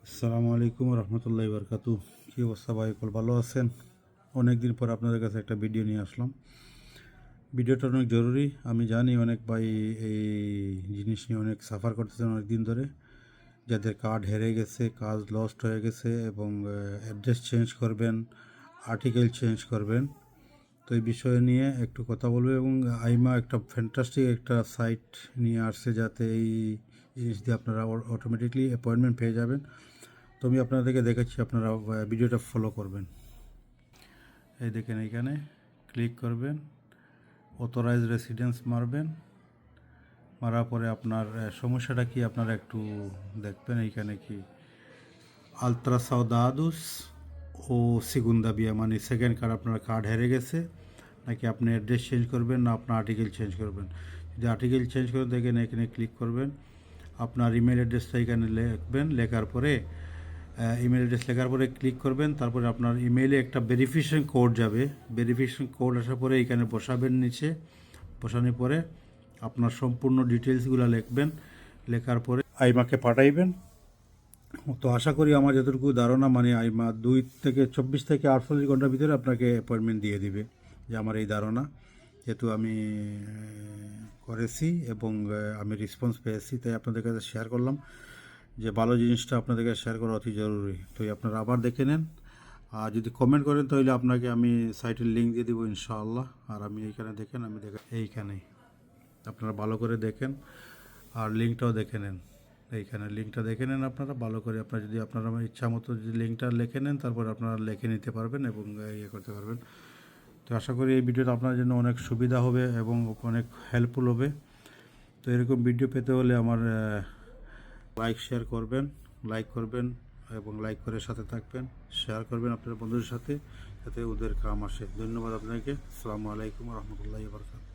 আসসালামু আলাইকুম রহমতুল্লাহি বারকাতু। কী অবস্থা ভাই, কল ভালো আছেন? অনেক দিন পর আপনাদের কাছে একটা ভিডিও নিয়ে আসলাম। ভিডিওটা অনেক জরুরি। আমি জানি অনেক ভাই এই জিনিস নিয়ে অনেক সাফার করতেছেন অনেক দিন ধরে, যাদের কার্ড হেরে গেছে, কাজ লস্ট হয়ে গেছে এবং অ্যাড্রেস চেঞ্জ করবেন, আর্টিকেল চেঞ্জ করবেন। তো এই বিষয় নিয়ে একটু কথা বলবো। এবং আইমা একটা ফ্যান্টাস্টিক একটা সাইট নিয়ে আসছে, যাতে এই জিনিস দিয়ে আপনারা অটোমেটিকলি অ্যাপয়েন্টমেন্ট পেয়ে যাবেন। তো আমি আপনাদেরকে দেখাচ্ছি, আপনারা ভিডিওটা ফলো করবেন। এই দেখেন, এইখানে ক্লিক করবেন, অথরাইজ রেসিডেন্স মারবেন। মারার পরে আপনার সমস্যাটা কি আপনারা একটু দেখবেন। এইখানে কি আলট্রাসাউদাদুস ও সিগুন্দা বিয়া, মানে সেকেন্ড কার্ড, আপনার কার্ড হেরে গেছে, নাকি আপনি অ্যাড্রেস চেঞ্জ করবেন, না আপনার আর্টিকেল চেঞ্জ করবেন। যদি আর্টিকেল চেঞ্জ করেন দেখেন এখানে ক্লিক করবেন, আপনার ইমেল অ্যাড্রেসটা এখানে লিখবেন। লেখার পরে ইমেল অ্যাড্রেস লেখার পরে ক্লিক করবেন। তারপরে আপনার ইমেইলে একটা ভেরিফিকেশন কোড যাবে। ভেরিফিকেশন কোড আসার পরে এখানে বসাবেন, নিচে বসানোর পরে আপনার সম্পূর্ণ ডিটেলসগুলো লিখবেন। লেখার পরে আইমাকে পাঠাইবেন। তো আশা করি আমার যতটুকু ধারণা, মানে আইমা 24 থেকে 48 ঘন্টার ভিতরে আপনাকে অ্যাপয়েন্টমেন্ট দিয়ে দিবে, যে আমার এই ধারণা। যেহেতু আমি করেছি এবং আমি রেসপন্স পেয়েছি, তাই আপনাদের কাছে শেয়ার করলাম, যে ভালো জিনিসটা আপনাদেরকে শেয়ার করা অতি জরুরি। তো আপনারা আবার দেখে নেন, আর যদি কমেন্ট করেন তাহলে আপনাকে আমি সাইটের লিঙ্ক দিয়ে দেবো ইনশাআল্লাহ। আর আমি এইখানে দেখেন, আমি এইখানেই আপনারা ভালো করে দেখেন, আর লিঙ্কটাও দেখে নেন। এইখানে লিঙ্কটা দেখে নেন আপনারা ভালো করে। আপনারা যদি আপনারা আমার ইচ্ছা মতো যদি লিঙ্কটা লিখে নেন, তারপর আপনারা লিখে নিতে পারবেন এবং ইয়ে করতে পারবেন। তো আশা করি এই ভিডিওটা আপনার জন্য অনেক সুবিধা হবে এবং অনেক হেল্পফুল হবে। তো এরকম ভিডিও পেতে হলে আমার লাইক করবেন এবং লাইক করে সাথে থাকবেন, শেয়ার করবেন আপনার বন্ধুদের সাথে, যাতে ওদের কাম আসে। ধন্যবাদ আপনাকে। আসসালামু আলাইকুম রহমতুল্লাহি ওয়া বারাকাতুহু।